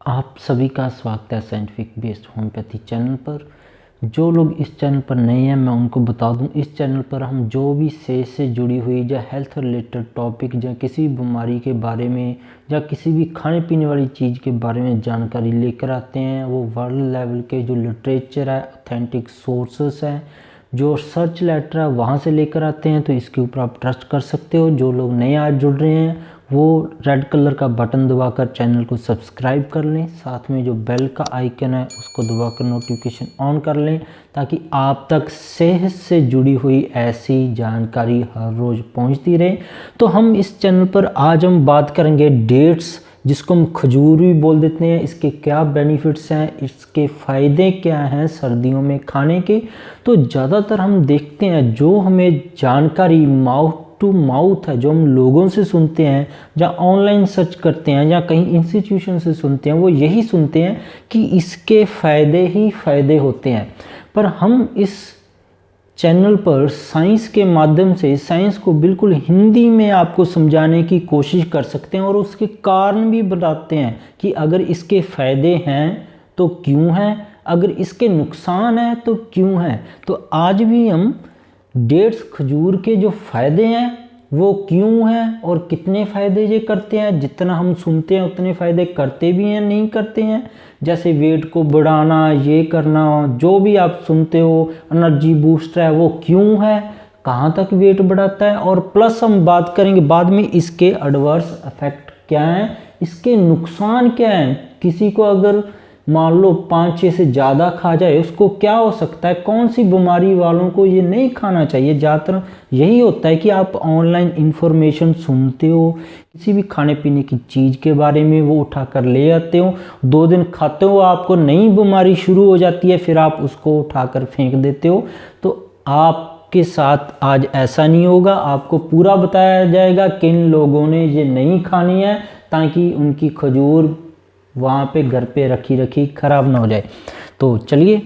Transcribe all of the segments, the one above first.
आप सभी का स्वागत है साइंटिफिक बेस्ड होम्योपैथी चैनल पर। जो लोग इस चैनल पर नए हैं मैं उनको बता दूं, इस चैनल पर हम जो भी सेहत से जुड़ी हुई या हेल्थ रिलेटेड टॉपिक या किसी भी बीमारी के बारे में या किसी भी खाने पीने वाली चीज़ के बारे में जानकारी लेकर आते हैं। वो वर्ल्ड लेवल के जो लिटरेचर है, ऑथेंटिक सोर्सेस हैं, जो सर्च लेटर है वहाँ से लेकर आते हैं। तो इसके ऊपर आप ट्रस्ट कर सकते हो। जो लोग नए आज जुड़ रहे हैं वो रेड कलर का बटन दबाकर चैनल को सब्सक्राइब कर लें, साथ में जो बेल का आइकन है उसको दबाकर नोटिफिकेशन ऑन कर लें ताकि आप तक सेहत से जुड़ी हुई ऐसी जानकारी हर रोज़ पहुंचती रहे। तो हम इस चैनल पर आज हम बात करेंगे डेट्स, जिसको हम खजूर भी बोल देते हैं। इसके क्या बेनिफिट्स हैं, इसके फ़ायदे क्या हैं सर्दियों में खाने के। तो ज़्यादातर हम देखते हैं जो हमें जानकारी माउथ टू माउथ है, जो हम लोगों से सुनते हैं या ऑनलाइन सर्च करते हैं या कहीं इंस्टीट्यूशन से सुनते हैं, वो यही सुनते हैं कि इसके फ़ायदे ही फ़ायदे होते हैं। पर हम इस चैनल पर साइंस के माध्यम से साइंस को बिल्कुल हिंदी में आपको समझाने की कोशिश कर सकते हैं और उसके कारण भी बताते हैं कि अगर इसके फ़ायदे हैं तो क्यों हैं, अगर इसके नुकसान हैं तो क्यों हैं। तो आज भी हम डेट्स खजूर के जो फ़ायदे हैं वो क्यों हैं और कितने फ़ायदे ये करते हैं, जितना हम सुनते हैं उतने फ़ायदे करते भी हैं नहीं करते हैं। जैसे वेट को बढ़ाना, ये करना, जो भी आप सुनते हो, एनर्जी बूस्टर है, वो क्यों है, कहाँ तक वेट बढ़ाता है। और प्लस हम बात करेंगे बाद में इसके एडवर्स इफेक्ट क्या हैं, इसके नुकसान क्या हैं। किसी को अगर मान लो 5-6 से ज़्यादा खा जाए उसको क्या हो सकता है, कौन सी बीमारी वालों को ये नहीं खाना चाहिए। ज़्यादातर यही होता है कि आप ऑनलाइन इंफॉर्मेशन सुनते हो किसी भी खाने पीने की चीज़ के बारे में, वो उठा कर ले आते हो, 2 दिन खाते हो, आपको नई बीमारी शुरू हो जाती है, फिर आप उसको उठाकर फेंक देते हो। तो आपके साथ आज ऐसा नहीं होगा। आपको पूरा बताया जाएगा किन लोगों ने ये नहीं खानी है ताकि उनकी खजूर वहाँ पे घर पे रखी ख़राब ना हो जाए। तो चलिए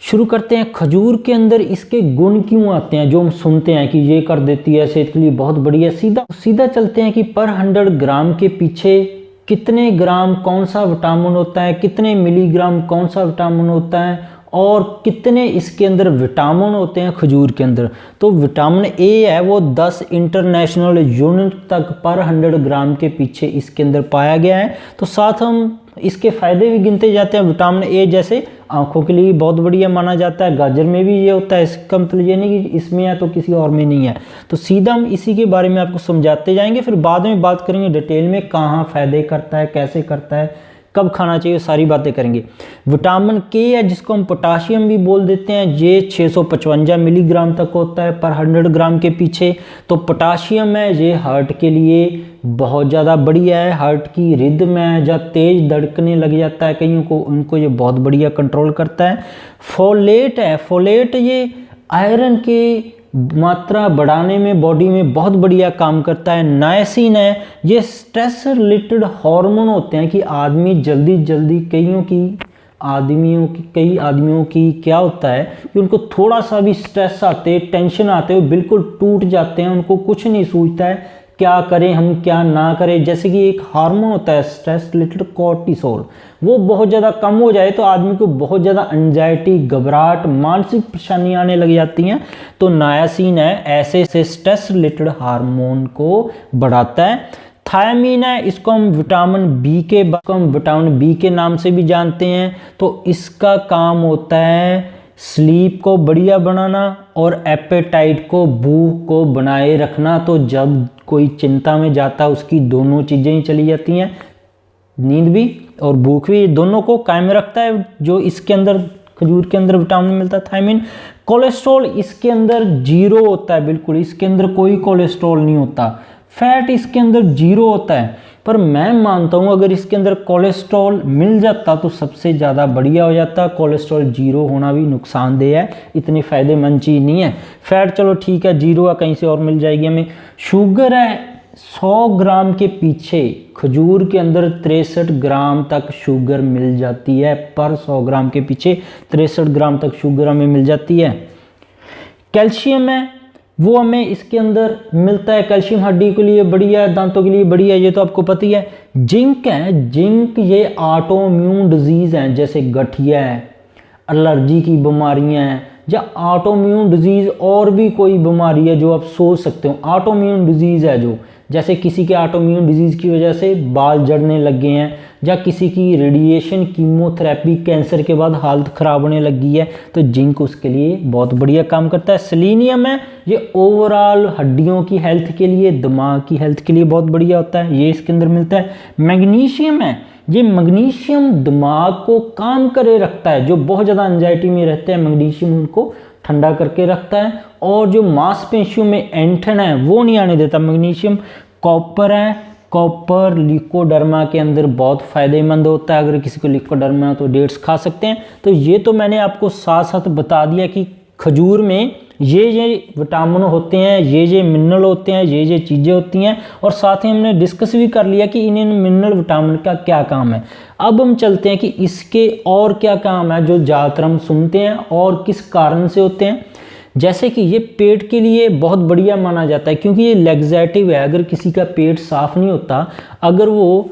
शुरू करते हैं। खजूर के अंदर इसके गुण क्यों आते हैं जो हम सुनते हैं कि ये कर देती है, सेहत के लिए बहुत बढ़िया। सीधा चलते हैं कि पर 100 ग्राम के पीछे कितने ग्राम कौन सा विटामिन होता है, कितने मिलीग्राम कौन सा विटामिन होता है और कितने इसके अंदर विटामिन होते हैं खजूर के अंदर। तो विटामिन ए है वो 10 इंटरनेशनल यूनिट तक पर 100 ग्राम के पीछे इसके अंदर पाया गया है। तो साथ हम इसके फ़ायदे भी गिनते जाते हैं। विटामिन ए जैसे आंखों के लिए बहुत बढ़िया माना जाता है, गाजर में भी ये होता है। इसका मतलब ये नहीं कि इसमें है तो किसी और में नहीं है। तो सीधा हम इसी के बारे में आपको समझाते जाएंगे, फिर बाद में बात करेंगे डिटेल में कहाँ फ़ायदे करता है, कैसे करता है, कब खाना चाहिए, सारी बातें करेंगे। विटामिन के है जिसको हम पोटाशियम भी बोल देते हैं, ये 655 मिलीग्राम तक होता है पर 100 ग्राम के पीछे। तो पोटाशियम है ये हार्ट के लिए बहुत ज़्यादा बढ़िया है। हार्ट की रिदम है जब तेज़ धड़कने लग जाता है कईयों को, उनको ये बहुत बढ़िया कंट्रोल करता है। फोलेट है, फोलेट ये आयरन के मात्रा बढ़ाने में बॉडी में बहुत बढ़िया काम करता है। नायसिन है, ये स्ट्रेस रिलेटेड हार्मोन होते हैं कि आदमी जल्दी कई आदमियों की क्या होता है कि उनको थोड़ा सा भी स्ट्रेस आते, टेंशन आते हो बिल्कुल टूट जाते हैं, उनको कुछ नहीं सूझता है क्या करें हम क्या ना करें। जैसे कि एक हार्मोन होता है स्ट्रेस रिलेटेड कॉर्टिसोल, वो बहुत ज़्यादा कम हो जाए तो आदमी को बहुत ज़्यादा एंजाइटी, घबराहट, मानसिक परेशानियाँ आने लग जाती हैं। तो नायासिन है ऐसे से स्ट्रेस रिलेटेड हार्मोन को बढ़ाता है। थायमीन है, इसको हम विटामिन बी के नाम से भी जानते हैं। तो इसका काम होता है स्लीप को बढ़िया बनाना और एपेटाइट को, भूख को बनाए रखना। तो जब कोई चिंता में जाता है उसकी दोनों चीज़ें ही चली जाती हैं, नींद भी और भूख भी, दोनों को कायम रखता है जो इसके अंदर खजूर के अंदर विटामिन मिलता है। थायमीन। कोलेस्ट्रॉल इसके अंदर 0 होता है, बिल्कुल इसके अंदर कोई कोलेस्ट्रॉल नहीं होता। फैट इसके अंदर 0 होता है, पर मैं मानता हूँ अगर इसके अंदर कोलेस्ट्रॉल मिल जाता तो सबसे ज़्यादा बढ़िया हो जाता। कोलेस्ट्रॉल 0 होना भी नुकसानदेह है, इतनी फ़ायदेमंद चीज़ नहीं है। फैट चलो ठीक है 0 है, कहीं से और मिल जाएगी हमें। शुगर है 100 ग्राम के पीछे खजूर के अंदर 63 ग्राम तक शुगर मिल जाती है। पर 100 ग्राम के पीछे 63 ग्राम तक शुगर हमें मिल जाती है। कैल्शियम है वो हमें इसके अंदर मिलता है। कैल्शियम हड्डी के लिए बढ़िया है, दांतों के लिए बढ़िया है, ये तो आपको पता ही है। जिंक है, जिंक ये ऑटोइम्यून डिजीज़ हैं, जैसे गठिया है, एलर्जी की बीमारियां हैं, या ऑटोइम्यून डिजीज़ और भी कोई बीमारी है जो आप सोच सकते हो। ऑटोइम्यून डिजीज़ है जो, जैसे किसी के ऑटोइम्यून डिजीज़ की वजह से बाल झड़ने लग गए हैं, या किसी की रेडिएशन कीमोथेरेपी कैंसर के बाद हालत ख़राब होने लगी है, तो जिंक उसके लिए बहुत बढ़िया काम करता है। सेलेनियम है, ये ओवरऑल हड्डियों की हेल्थ के लिए, दिमाग की हेल्थ के लिए बहुत बढ़िया होता है, ये इसके अंदर मिलता है। मैग्नीशियम है, ये मैग्नीशियम दिमाग को काम करे रखता है, जो बहुत ज़्यादा एंजाइटी में रहते हैं मैग्नीशियम उनको ठंडा करके रखता है, और जो मांसपेशियों में ऐंठन है वो नहीं आने देता मैग्नीशियम। कॉपर है, कॉपर लिकोडर्मा के अंदर बहुत फ़ायदेमंद होता है, अगर किसी को लिकोडर्मा है तो डेट्स खा सकते हैं। तो ये तो मैंने आपको साथ साथ बता दिया कि खजूर में ये विटामिन होते हैं, ये मिनरल होते हैं, ये चीज़ें होती हैं, और साथ ही हमने डिस्कस भी कर लिया कि इन मिनरल विटामिन का क्या काम है। अब हम चलते हैं कि इसके और क्या काम है जो ज़्यादातर हम सुनते हैं और किस कारण से होते हैं। जैसे कि ये पेट के लिए बहुत बढ़िया माना जाता है, क्योंकि ये लैक्सेटिव है। अगर किसी का पेट साफ़ नहीं होता, अगर वो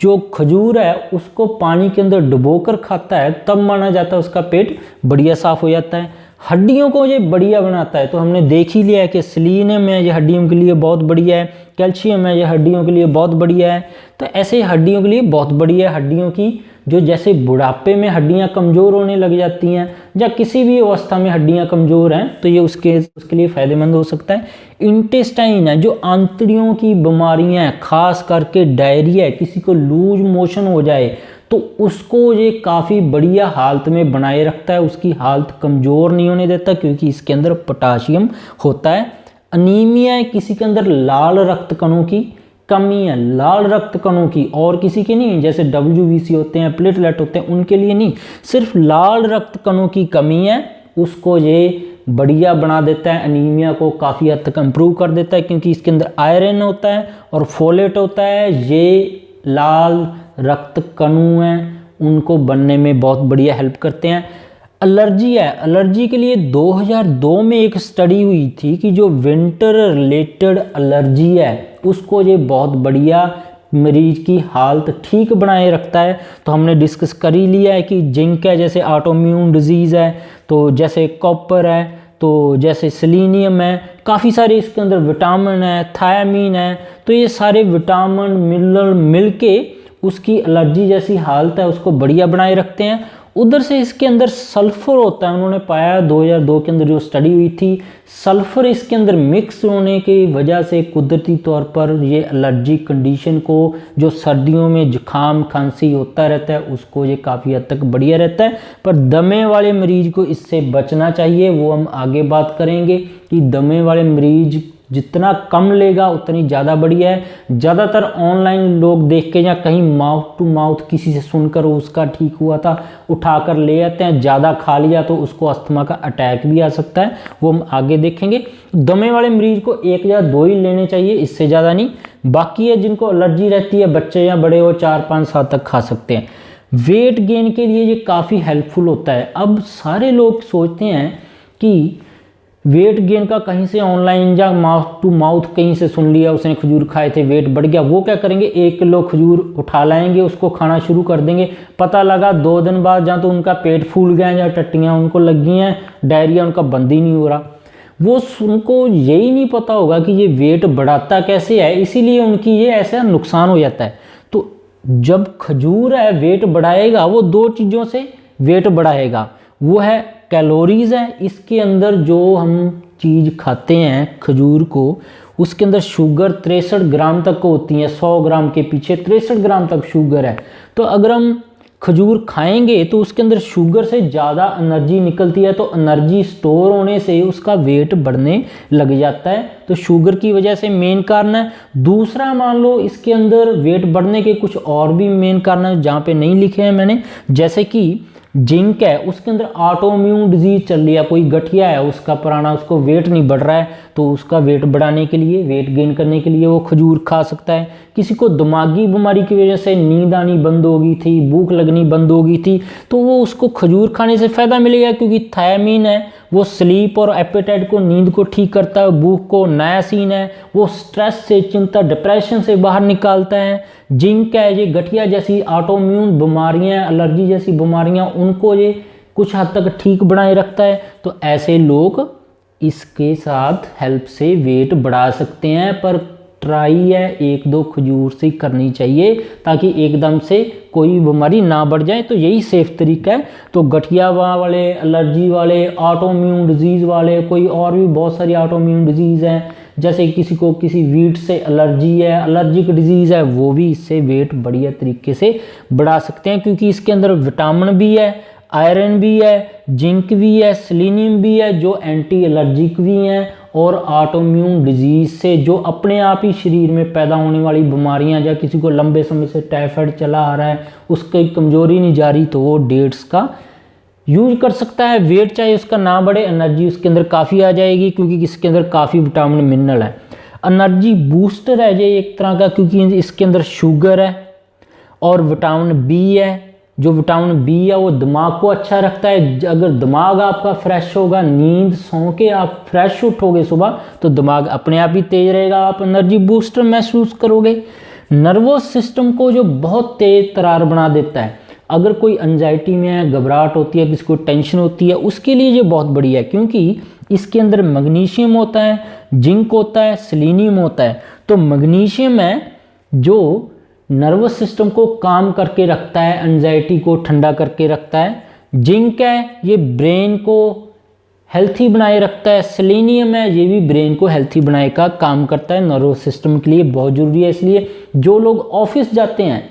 जो खजूर है उसको पानी के अंदर डुबो कर खाता है, तब माना जाता है उसका पेट बढ़िया साफ़ हो जाता है। हड्डियों को ये बढ़िया बनाता है, तो हमने देख ही लिया है कि सेलेनियम है, ये हड्डियों के लिए बहुत बढ़िया है। कैल्शियम है, ये हड्डियों के लिए बहुत बढ़िया है। तो ऐसे हड्डियों के लिए बहुत बढ़िया है। हड्डियों की जो, जैसे बुढ़ापे में हड्डियां कमज़ोर होने लग जाती हैं, या किसी भी अवस्था में हड्डियां कमज़ोर हैं, तो ये उसके लिए फ़ायदेमंद हो सकता है। इंटेस्टाइन है, जो आंतड़ियों की बीमारियां हैं, खास करके डायरिया है, किसी को लूज मोशन हो जाए तो उसको ये काफ़ी बढ़िया हालत में बनाए रखता है, उसकी हालत कमज़ोर नहीं होने देता, क्योंकि इसके अंदर पोटाशियम होता है। अनीमिया है, किसी के अंदर लाल रक्त कणों की कमी है, लाल रक्त कणों की, और किसी के नहीं, जैसे WBC होते हैं, प्लेटलेट होते हैं, उनके लिए नहीं, सिर्फ लाल रक्त कणों की कमी है, उसको ये बढ़िया बना देता है। अनीमिया को काफ़ी हद तक इम्प्रूव कर देता है, क्योंकि इसके अंदर आयरन होता है और फोलेट होता है। ये लाल रक्त कणु हैं, उनको बनने में बहुत बढ़िया हेल्प करते हैं। एलर्जी है, एलर्जी के लिए 2002 में एक स्टडी हुई थी कि जो विंटर रिलेटेड एलर्जी है उसको ये बहुत बढ़िया मरीज की हालत ठीक बनाए रखता है। तो हमने डिस्कस कर ही लिया है कि जिंक है, जैसे ऑटोइम्यून डिजीज़ है, तो जैसे कॉपर है, तो जैसे सेलेनियम है, काफ़ी सारे इसके अंदर विटामिन है, थायमीन है, तो ये सारे विटामिन मिनरल मिलके उसकी एलर्जी जैसी हालत है उसको बढ़िया बनाए रखते हैं। उधर से इसके अंदर सल्फर होता है, उन्होंने पाया 2002 के अंदर जो स्टडी हुई थी, सल्फर इसके अंदर मिक्स होने की वजह से कुदरती तौर पर ये एलर्जी कंडीशन को, जो सर्दियों में जुकाम खांसी होता रहता है, उसको ये काफ़ी हद तक बढ़िया रहता है। पर दमे वाले मरीज को इससे बचना चाहिए, वो हम आगे बात करेंगे कि दमे वाले मरीज जितना कम लेगा उतनी ज़्यादा बढ़िया है। ज़्यादातर ऑनलाइन लोग देख के या कहीं माउथ टू माउथ किसी से सुनकर उसका ठीक हुआ था उठाकर ले आते हैं, ज़्यादा खा लिया तो उसको अस्थमा का अटैक भी आ सकता है, वो हम आगे देखेंगे। दमे वाले मरीज को 1 या 2 ही लेने चाहिए, इससे ज़्यादा नहीं। बाकी है जिनको एलर्जी रहती है, बच्चे या बड़े हो, 4-5 साल तक खा सकते हैं। वेट गेन के लिए ये काफ़ी हेल्पफुल होता है। अब सारे लोग सोचते हैं कि वेट गेन का कहीं से ऑनलाइन या माउथ टू माउथ कहीं से सुन लिया, उसने खजूर खाए थे वेट बढ़ गया, वो क्या करेंगे 1 किलो खजूर उठा लाएंगे, उसको खाना शुरू कर देंगे। पता लगा 2 दिन बाद जहाँ तो उनका पेट फूल गया या टट्टियाँ उनको लग गई हैं, डायरिया उनका बंद ही नहीं हो रहा। वो उनको यही नहीं पता होगा कि ये वेट बढ़ाता कैसे है, इसीलिए उनकी ये ऐसा नुकसान हो जाता है। तो जब खजूर है वेट बढ़ाएगा, वो 2 चीज़ों से वेट बढ़ाएगा, वो है कैलोरीज है, इसके अंदर जो हम चीज़ खाते हैं खजूर को, उसके अंदर शुगर 63 ग्राम तक होती है, 100 ग्राम के पीछे 63 ग्राम तक शुगर है। तो अगर हम खजूर खाएंगे तो उसके अंदर शुगर से ज़्यादा एनर्जी निकलती है, तो एनर्जी स्टोर होने से उसका वेट बढ़ने लग जाता है। तो शुगर की वजह से मेन कारण है। दूसरा मान लो इसके अंदर वेट बढ़ने के कुछ और भी मेन कारण है जहाँ पे नहीं लिखे हैं मैंने, जैसे कि जिंक है, उसके अंदर ऑटोइम्यून डिजीज चल रही है, कोई गठिया है उसका पुराना, उसको वेट नहीं बढ़ रहा है, तो उसका वेट बढ़ाने के लिए, वेट गेन करने के लिए वो खजूर खा सकता है। किसी को दिमागी बीमारी की वजह से नींद आनी बंद हो गई थी, भूख लगनी बंद हो गई थी, तो वो उसको खजूर खाने से फ़ायदा मिलेगा, क्योंकि थायमीन है, वो स्लीप और एपेटाइट को, नींद को ठीक करता है। भूख को नायासिन है, वो स्ट्रेस से, चिंता, डिप्रेशन से बाहर निकालता है। जिंक है, ये गठिया जैसी ऑटोइम्यून बीमारियां, एलर्जी जैसी बीमारियां, उनको ये कुछ हद तक ठीक बनाए रखता है। तो ऐसे लोग इसके साथ हेल्प से वेट बढ़ा सकते हैं, पर ट्राई है 1-2 खजूर से करनी चाहिए ताकि एकदम से कोई बीमारी ना बढ़ जाए। तो यही सेफ तरीका है। तो गठिया वाले, एलर्जी वाले, ऑटोइम्यून डिजीज़ वाले, कोई और भी बहुत सारी ऑटोइम्यून डिजीज़ हैं, जैसे किसी को किसी वीट से एलर्जी है, एलर्जिक डिजीज़ है, वो भी इससे वेट बढ़िया तरीके से बढ़ा सकते हैं, क्योंकि इसके अंदर विटामिन भी है, आयरन भी है, जिंक भी है, सेलेनियम भी है, जो एंटी एलर्जिक भी हैं, और ऑटोइम्यून डिजीज़ से जो अपने आप ही शरीर में पैदा होने वाली बीमारियां, या किसी को लंबे समय से टाइफाइड चला आ रहा है, उसकी कमजोरी नहीं जा रही, तो वो डेट्स का यूज कर सकता है। वेट चाहे उसका ना बढ़े, एनर्जी उसके अंदर काफ़ी आ जाएगी, क्योंकि इसके अंदर काफ़ी विटामिन मिनरल है। एनर्जी बूस्टर है ये एक तरह का, क्योंकि इसके अंदर शुगर है और विटामिन बी है। जो विटामिन बी है वो दिमाग को अच्छा रखता है। अगर दिमाग आपका फ्रेश होगा, नींद सो के आप फ्रेश उठोगे सुबह, तो दिमाग अपने आप ही तेज रहेगा, आप एनर्जी बूस्टर महसूस करोगे। नर्वस सिस्टम को जो बहुत तेज तरार बना देता है। अगर कोई एंजाइटी में है, घबराहट होती है, किसी को टेंशन होती है, उसके लिए ये बहुत बढ़िया है, क्योंकि इसके अंदर मैग्नीशियम होता है, जिंक होता है, सेलेनियम होता है। तो मैग्नीशियम है जो नर्वस सिस्टम को काम करके रखता है, एंजाइटी को ठंडा करके रखता है। जिंक है, ये ब्रेन को हेल्थी बनाए रखता है। सेलेनियम है, ये भी ब्रेन को हेल्थी बनाए का काम करता है, नर्वस सिस्टम के लिए बहुत ज़रूरी है। इसलिए जो लोग ऑफिस जाते हैं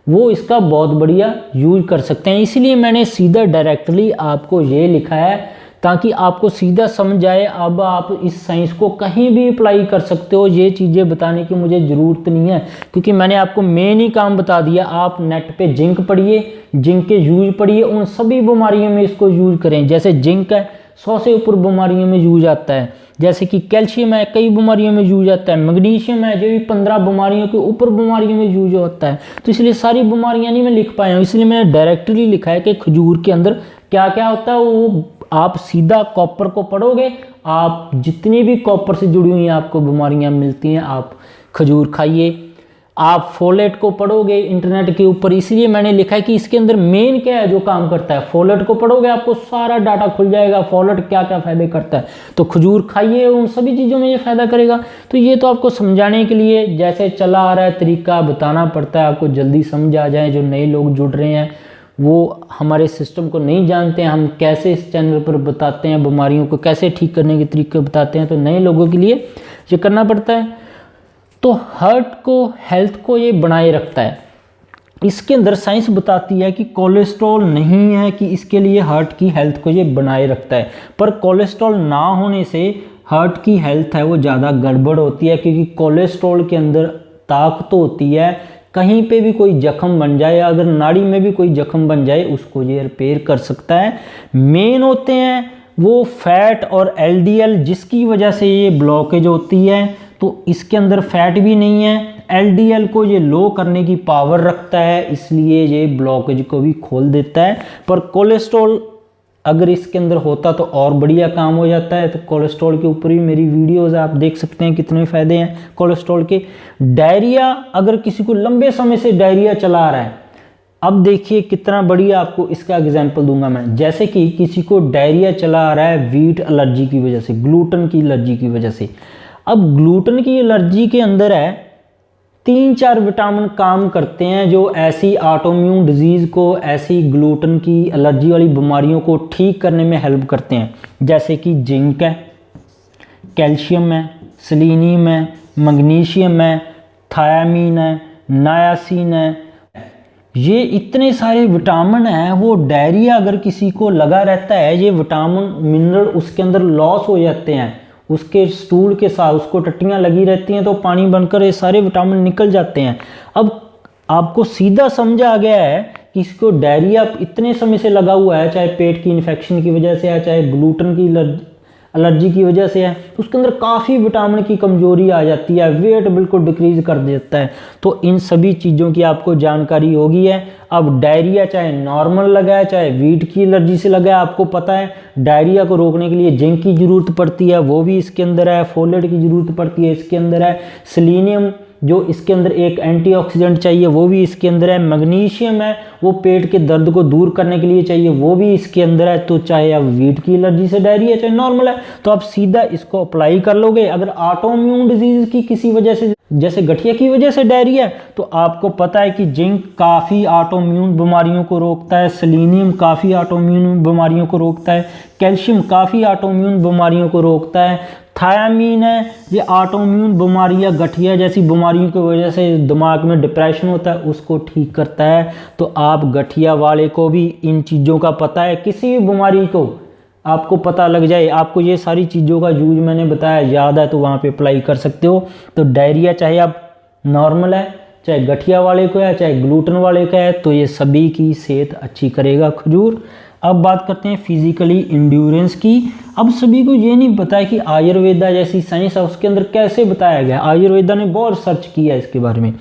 वो इसका बहुत बढ़िया यूज कर सकते हैं। इसीलिए मैंने सीधा डायरेक्टली आपको ये लिखा है, ताकि आपको सीधा समझ आए। अब आप इस साइंस को कहीं भी अप्लाई कर सकते हो, ये चीज़ें बताने की मुझे ज़रूरत नहीं है, क्योंकि मैंने आपको मेन ही काम बता दिया। आप नेट पे जिंक पढ़िए, जिंक के यूज पढ़िए, उन सभी बीमारियों में इसको यूज करें। जैसे जिंक है 100 से ऊपर बीमारियों में यूज आता है, जैसे कि कैल्शियम है कई बीमारियों में यूज आता है, मैग्नीशियम है जो भी 15 बीमारियों के ऊपर बीमारियों में यूज होता है। तो इसलिए सारी बीमारियां नहीं मैं लिख पाया हूँ, इसलिए मैंने डायरेक्टली लिखा है कि खजूर के अंदर क्या क्या होता है। वो आप सीधा कॉपर को पढ़ोगे, आप जितनी भी कॉपर से जुड़ी हुई आपको बीमारियां मिलती हैं, आप खजूर खाइए। आप फोलेट को पढ़ोगे इंटरनेट के ऊपर, इसलिए मैंने लिखा है कि इसके अंदर मेन क्या है जो काम करता है। फोलेट को पढ़ोगे आपको सारा डाटा खुल जाएगा, फोलेट क्या क्या फायदे करता है। तो खजूर खाइए, उन सभी चीज़ों में ये फायदा करेगा। तो ये तो आपको समझाने के लिए जैसे चला आ रहा है तरीका बताना पड़ता है, आपको जल्दी समझ आ जाए। जो नए लोग जुड़ रहे हैं वो हमारे सिस्टम को नहीं जानते हैं, हम कैसे इस चैनल पर बताते हैं, बीमारियों को कैसे ठीक करने के तरीके बताते हैं, तो नए लोगों के लिए ये करना पड़ता है। तो हार्ट को, हेल्थ को ये बनाए रखता है। इसके अंदर साइंस बताती है कि कोलेस्ट्रॉल नहीं है कि इसके लिए हार्ट की हेल्थ को ये बनाए रखता है, पर कोलेस्ट्रॉल ना होने से हार्ट की हेल्थ है वो ज़्यादा गड़बड़ होती है, क्योंकि कोलेस्ट्रॉल के अंदर ताकत होती है। कहीं पे भी कोई जख्म बन जाए, अगर नाड़ी में भी कोई जख्म बन जाए, उसको ये रिपेयर कर सकता है। मेन होते हैं वो फैट और एलडीएल, जिसकी वजह से ये ब्लॉकेज होती है। तो इसके अंदर फैट भी नहीं है, एलडीएल को ये लो करने की पावर रखता है, इसलिए ये ब्लॉकेज को भी खोल देता है। पर कोलेस्ट्रॉल अगर इसके अंदर होता तो और बढ़िया काम हो जाता है। तो कोलेस्ट्रॉल के ऊपर भी मेरी वीडियोस आप देख सकते हैं कितने फ़ायदे हैं कोलेस्ट्रॉल के। डायरिया, अगर किसी को लंबे समय से डायरिया चला आ रहा है, अब देखिए कितना बढ़िया आपको इसका एग्जांपल दूंगा मैं। जैसे कि किसी को डायरिया चला आ रहा है व्हीट एलर्जी की वजह से, ग्लूटेन की एलर्जी की वजह से। अब ग्लूटेन की एलर्जी के अंदर है 3-4 विटामिन काम करते हैं जो ऐसी ऑटोइम्यून डिजीज़ को, ऐसी ग्लूटेन की एलर्जी वाली बीमारियों को ठीक करने में हेल्प करते हैं। जैसे कि जिंक है, कैल्शियम है, सेलेनियम है, मैग्नीशियम है, थायामीन है, नायासिन है। ये इतने सारे विटामिन हैं। वो डायरिया अगर किसी को लगा रहता है, ये विटामिन मिनरल उसके अंदर लॉस हो जाते हैं, उसके स्टूल के साथ उसको टट्टियाँ लगी रहती हैं, तो पानी बनकर ये सारे विटामिन निकल जाते हैं। अब आपको सीधा समझ आ गया है कि इसको डायरिया इतने समय से लगा हुआ है, चाहे पेट की इन्फेक्शन की वजह से है, चाहे ग्लूटेन की एलर्जी की वजह से है, तो उसके अंदर काफ़ी विटामिन की कमजोरी आ जाती है, वेट बिल्कुल डिक्रीज कर देता है। तो इन सभी चीज़ों की आपको जानकारी होगी है। अब डायरिया चाहे नॉर्मल लगा है चाहे वीट की एलर्जी से लगा है, आपको पता है डायरिया को रोकने के लिए जिंक की ज़रूरत पड़ती है, वो भी इसके अंदर है, फोलेट की ज़रूरत पड़ती है, इसके अंदर है, सेलेनियम जो इसके अंदर एक एंटीऑक्सीडेंट चाहिए वो भी इसके अंदर है, मैग्नीशियम है वो पेट के दर्द को दूर करने के लिए चाहिए वो भी इसके अंदर है। तो चाहे आप वीट की एलर्जी से डायरिया चाहे नॉर्मल है तो आप सीधा इसको अप्लाई कर लोगे। अगर ऑटोइम्यून डिजीज की किसी वजह से जैसे गठिया की वजह से डायरिया है तो आपको पता है कि जिंक काफ़ी ऑटोइम्यून बीमारियों को रोकता है, सेलेनियम काफ़ी ऑटोइम्यून बीमारियों को रोकता है, कैल्शियम काफ़ी ऑटोइम्यून बीमारियों को रोकता है, थायामीन है ये ऑटोइम्यून बीमारियाँ गठिया जैसी बीमारियों की वजह से दिमाग में डिप्रेशन होता है उसको ठीक करता है। तो आप गठिया वाले को भी इन चीज़ों का पता है, किसी भी बीमारी को आपको पता लग जाए, आपको ये सारी चीज़ों का यूज मैंने बताया याद है तो वहाँ पे अप्लाई कर सकते हो। तो डायरिया चाहे आप नॉर्मल है चाहे गठिया वाले को है चाहे ग्लूटन वाले का है तो ये सभी की सेहत अच्छी करेगा खजूर। अब बात करते हैं फिजिकली इंड्योरेंस की। अब सभी को ये नहीं पता है कि आयुर्वेदा जैसी साइंस है उसके अंदर कैसे बताया गया है। आयुर्वेदा ने बहुत सर्च किया है इसके बारे में।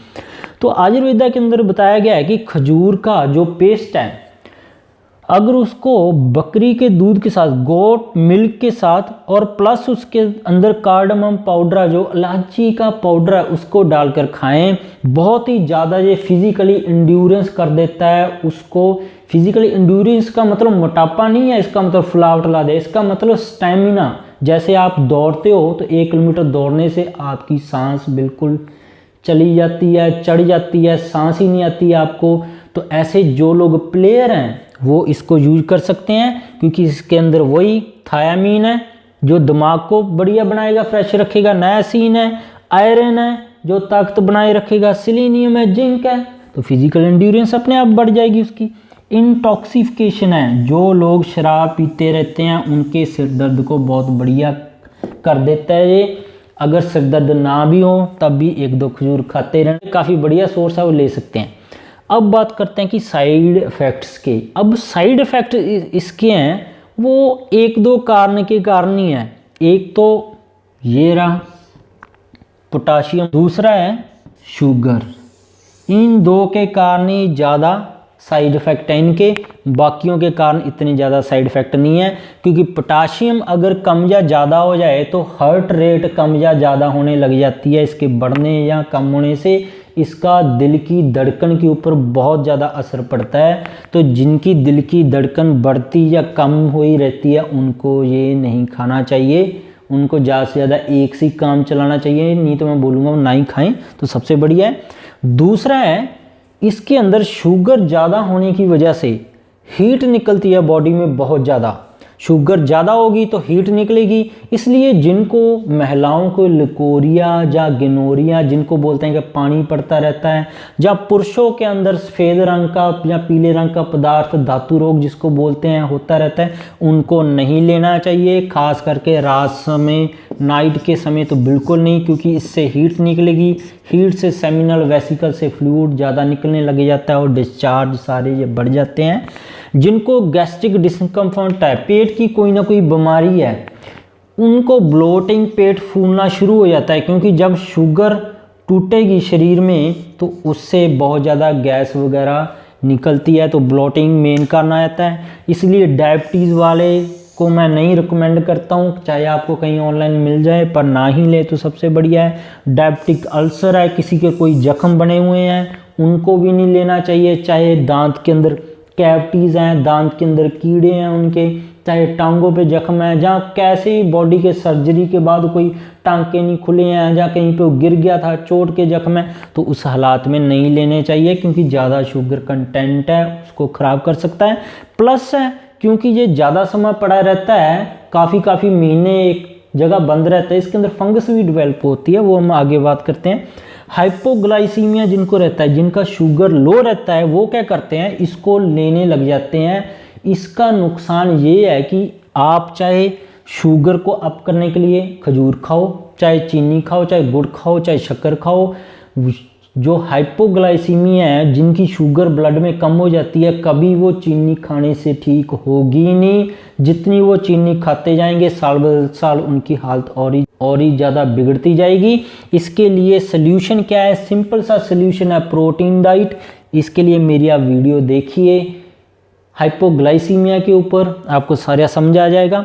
तो आयुर्वेदा के अंदर बताया गया है कि खजूर का जो पेस्ट है अगर उसको बकरी के दूध के साथ गोट मिल्क के साथ और प्लस उसके अंदर कार्डमम पाउडर जो इलायची का पाउडर है उसको डालकर खाएं, बहुत ही ज़्यादा ये फिजिकली इंड्योरेंस कर देता है उसको। फिजिकली इंड्योरेंस का मतलब मोटापा नहीं है, इसका मतलब फुलावट ला दे, इसका मतलब स्टेमिना। जैसे आप दौड़ते हो तो 1 किलोमीटर दौड़ने से आपकी सांस बिल्कुल चली जाती है, चढ़ जाती है, सांस ही नहीं आती है आपको। तो ऐसे जो लोग प्लेयर हैं वो इसको यूज कर सकते हैं क्योंकि इसके अंदर वही थायामीन है जो दिमाग को बढ़िया बनाएगा, फ्रेश रखेगा, नायासिन है, आयरन है जो ताकत बनाए रखेगा, सेलेनियम है, जिंक है, तो फिजिकल एंड्योरेंस अपने आप बढ़ जाएगी उसकी। इंटॉक्सिफिकेशन है, जो लोग शराब पीते रहते हैं उनके सिर दर्द को बहुत बढ़िया कर देता है ये। अगर सिर दर्द ना भी हो तब भी 1-2 खजूर खाते रहें, काफ़ी बढ़िया सोर्स है वो ले सकते हैं। अब बात करते हैं कि साइड इफ़ेक्ट्स के। अब साइड इफ़ेक्ट इसके हैं वो 1-2 कारण के कारण ही है। एक तो ये रहा पोटाशियम, दूसरा है शुगर। इन 2 के कारण ही ज़्यादा साइड इफ़ेक्ट है इनके, बाकियों के कारण इतने ज़्यादा साइड इफ़ेक्ट नहीं है। क्योंकि पोटाशियम अगर कम या ज़्यादा हो जाए तो हार्ट रेट कम या ज़्यादा होने लग जाती है, इसके बढ़ने या कम होने से इसका दिल की धड़कन के ऊपर बहुत ज़्यादा असर पड़ता है। तो जिनकी दिल की धड़कन बढ़ती या कम हुई रहती है उनको ये नहीं खाना चाहिए, उनको ज़्यादा से ज़्यादा एक से काम चलाना चाहिए, नहीं तो मैं बोलूँगा ना ही खाएं तो सबसे बढ़िया है। दूसरा है इसके अंदर शुगर ज़्यादा होने की वजह से हीट निकलती है बॉडी में बहुत ज़्यादा। शुगर ज़्यादा होगी तो हीट निकलेगी, इसलिए जिनको महिलाओं को लिकोरिया या गिनोरिया जिनको बोलते हैं कि पानी पड़ता रहता है, या पुरुषों के अंदर सफ़ेद रंग का या पीले रंग का पदार्थ धातु रोग जिसको बोलते हैं होता रहता है, उनको नहीं लेना चाहिए। खास करके रात समय नाइट के समय तो बिल्कुल नहीं, क्योंकि इससे हीट निकलेगी, हीट से सेमिनल वेसिकल से फ्लूइड ज़्यादा निकलने लग जाता है और डिस्चार्ज सारे ये बढ़ जाते हैं। जिनको गैस्ट्रिक डिस्कम्फर्ट है, पेट की कोई ना कोई बीमारी है, उनको ब्लोटिंग, पेट फूलना शुरू हो जाता है, क्योंकि जब शुगर टूटेगी शरीर में तो उससे बहुत ज़्यादा गैस वगैरह निकलती है, तो ब्लोटिंग मेन कारण आता है। इसलिए डायबिटीज़ वाले को मैं नहीं रिकमेंड करता हूँ, चाहे आपको कहीं ऑनलाइन मिल जाए, पर ना ही ले तो सबसे बढ़िया है। डायबिटिक अल्सर है, किसी के कोई जख्म बने हुए हैं, उनको भी नहीं लेना चाहिए। चाहे दांत के अंदर कैविटीज़ हैं, दांत के अंदर कीड़े हैं उनके, चाहे टांगों पे जख्म है, जहाँ कैसे ही बॉडी के सर्जरी के बाद कोई टांके नहीं खुले हैं, जहाँ कहीं पे वो गिर गया था, चोट के जख्म है, तो उस हालात में नहीं लेने चाहिए, क्योंकि ज़्यादा शुगर कंटेंट है उसको ख़राब कर सकता है। प्लस है क्योंकि ये ज़्यादा समय पड़ा रहता है, काफ़ी महीने एक जगह बंद रहता है, इसके अंदर फंगस भी डेवलप होती है, वो हम आगे बात करते हैं। हाइपोग्लाइसीमिया जिनको रहता है, जिनका शुगर लो रहता है, वो क्या करते हैं, इसको लेने लग जाते हैं। इसका नुकसान ये है कि आप चाहे शुगर को अप करने के लिए खजूर खाओ, चाहे चीनी खाओ, चाहे गुड़ खाओ, चाहे शक्कर खाओ, जो हाइपोग्लाइसीमिया है, जिनकी शुगर ब्लड में कम हो जाती है, कभी वो चीनी खाने से ठीक होगी नहीं। जितनी वो चीनी खाते जाएंगे साल ब साल उनकी हालत और ही ज़्यादा बिगड़ती जाएगी। इसके लिए सल्यूशन क्या है? सिंपल सा सल्यूशन है प्रोटीन डाइट। इसके लिए मेरी आप वीडियो देखिए हाइपोग्लाइसीमिया के ऊपर, आपको सारा समझ आ जाएगा।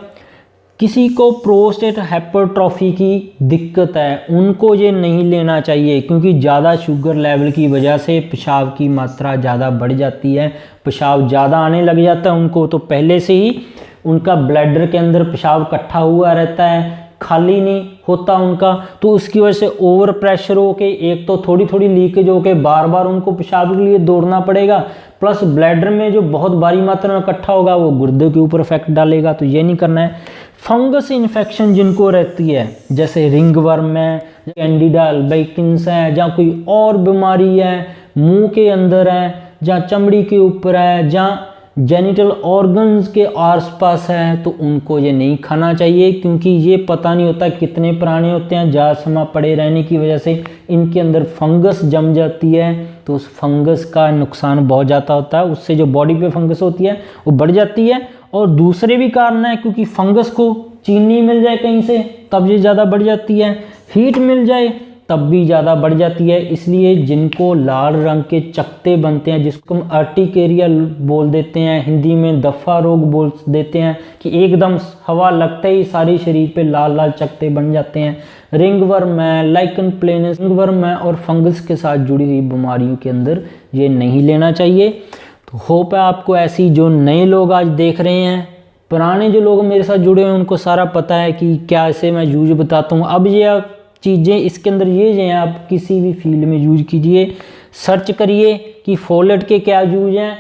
किसी को प्रोस्टेट हाइपरट्रॉफी की दिक्कत है, उनको ये नहीं लेना चाहिए, क्योंकि ज़्यादा शुगर लेवल की वजह से पेशाब की मात्रा ज़्यादा बढ़ जाती है, पेशाब ज़्यादा आने लग जाता है उनको। तो पहले से ही उनका ब्लैडर के अंदर पेशाब इकट्ठा हुआ रहता है, खाली नहीं होता उनका, तो उसकी वजह से ओवर प्रेशर होके एक तो थोड़ी थोड़ी लीकेज होके बार बार उनको पेशाब के लिए दौड़ना पड़ेगा, प्लस ब्लैडर में जो बहुत भारी मात्रा में इकट्ठा होगा वो गुर्दे के ऊपर इफेक्ट डालेगा। तो ये नहीं करना है। फंगस इन्फेक्शन जिनको रहती है, जैसे रिंगवर्म है, कैंडिडा अल्बिकेंस है, या कोई और बीमारी है मुंह के अंदर है, जहाँ चमड़ी के ऊपर है, जहाँ जेनिटल ऑर्गन्स के आसपास है, तो उनको ये नहीं खाना चाहिए, क्योंकि ये पता नहीं होता कितने पुराने होते हैं। ज़्यादा समय पड़े रहने की वजह से इनके अंदर फंगस जम जाती है, तो उस फंगस का नुकसान बहुत ज़्यादा होता है। उससे जो बॉडी पे फंगस होती है वो बढ़ जाती है। और दूसरे भी कारण है, क्योंकि फंगस को चीनी मिल जाए कहीं से तब ये ज़्यादा बढ़ जाती है, हीट मिल जाए तब भी ज़्यादा बढ़ जाती है। इसलिए जिनको लाल रंग के चकते बनते हैं, जिसको हम अर्टिकेरिया बोल देते हैं, हिंदी में दफ़ा रोग बोल देते हैं, कि एकदम हवा लगते ही सारे शरीर पे लाल लाल चकते बन जाते हैं, रिंगवर्म है, लाइकन प्लेनस रिंगवर्म है, और फंगस के साथ जुड़ी हुई बीमारियों के अंदर ये नहीं लेना चाहिए। तो होप है आपको ऐसी, जो नए लोग आज देख रहे हैं, पुराने जो लोग मेरे साथ जुड़े हैं उनको सारा पता है कि क्या ऐसे मैं यूज बताता हूँ। अब ये चीज़ें इसके अंदर ये हैं, आप किसी भी फील्ड में यूज कीजिए, सर्च करिए कि फोलेट के क्या यूज हैं,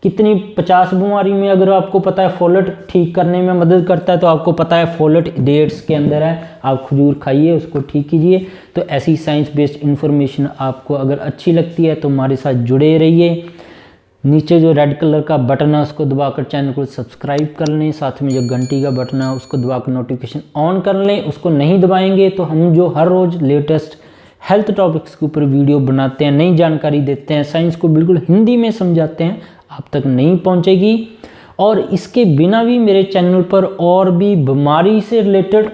कितनी 50 बीमारी में अगर आपको पता है फोलेट ठीक करने में मदद करता है, तो आपको पता है फोलेट डेट्स के अंदर है, आप खजूर खाइए, उसको ठीक कीजिए। तो ऐसी साइंस बेस्ड इंफॉर्मेशन आपको अगर अच्छी लगती है तो हमारे साथ जुड़े रहिए। नीचे जो रेड कलर का बटन है उसको दबाकर चैनल को सब्सक्राइब कर लें, साथ में जो घंटी का बटन है उसको दबाकर नोटिफिकेशन ऑन कर लें। उसको नहीं दबाएंगे तो हम जो हर रोज़ लेटेस्ट हेल्थ टॉपिक्स के ऊपर वीडियो बनाते हैं, नई जानकारी देते हैं, साइंस को बिल्कुल हिंदी में समझाते हैं, आप तक नहीं पहुंचेगी। और इसके बिना भी मेरे चैनल पर और भी बीमारी से रिलेटेड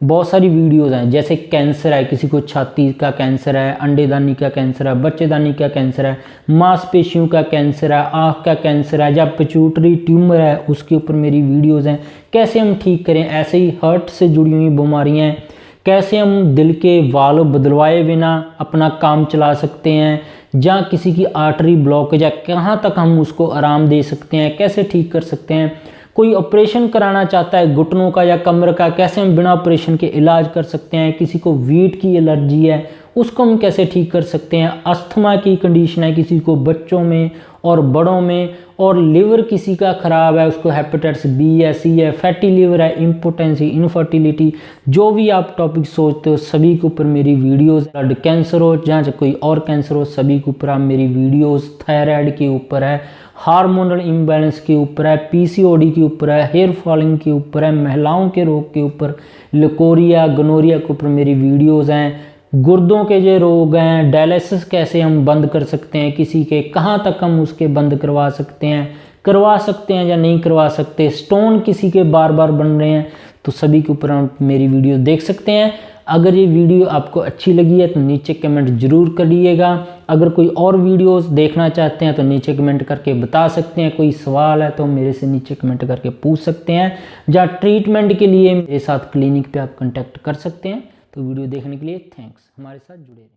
बहुत सारी वीडियोज़ हैं, जैसे कैंसर है, किसी को छाती का कैंसर है, अंडेदानी का कैंसर है, बच्चेदानी का कैंसर है, मांसपेशियों का कैंसर है, आँख का कैंसर है, या पिट्यूटरी ट्यूमर है, उसके ऊपर मेरी वीडियोज़ हैं। कैसे हम ठीक करें, ऐसे ही हार्ट से जुड़ी हुई बीमारियाँ हैं, कैसे हम दिल के वाल्व बदलवाए बिना अपना काम चला सकते हैं, जहाँ किसी की आर्टरी ब्लॉक है, या कहाँ तक हम उसको आराम दे सकते हैं, कैसे ठीक कर सकते हैं। कोई ऑपरेशन कराना चाहता है घुटनों का या कमर का, कैसे हम बिना ऑपरेशन के इलाज कर सकते हैं। किसी को वीट की एलर्जी है, उसको हम कैसे ठीक कर सकते हैं। अस्थमा की कंडीशन है किसी को, बच्चों में और बड़ों में। और लिवर किसी का ख़राब है, उसको हेपेटाइटिस बी है, सी है, फैटी लिवर है, इम्पोटेंसी, इनफर्टिलिटी, जो भी आप टॉपिक सोचते हो सभी के ऊपर मेरी वीडियोस। ब्लड कैंसर हो, जहाँ से कोई और कैंसर हो, सभी के ऊपर आप मेरी वीडियोस। थायराइड के ऊपर है, हार्मोनल इम्बैलेंस के ऊपर है, पीसीओडी के ऊपर है, हेयर फॉलिंग के ऊपर है, महिलाओं के रोग के ऊपर, लिकोरिया गनोरिया के ऊपर मेरी वीडियोज़ हैं। गुर्दों के जो रोग हैं, डायलिसिस कैसे हम बंद कर सकते हैं किसी के, कहाँ तक हम उसके बंद करवा सकते हैं या नहीं करवा सकते। स्टोन किसी के बार बार बन रहे हैं, तो सभी के ऊपर आप मेरी वीडियो देख सकते हैं। अगर ये वीडियो आपको अच्छी लगी है तो नीचे कमेंट ज़रूर करिएगा। अगर कोई और वीडियोस देखना चाहते हैं तो नीचे कमेंट करके बता सकते हैं। कोई सवाल है तो मेरे से नीचे कमेंट करके पूछ सकते हैं, या ट्रीटमेंट के लिए मेरे साथ क्लिनिक पे आप कांटेक्ट कर सकते हैं। तो वीडियो देखने के लिए थैंक्स, हमारे साथ जुड़े रहें।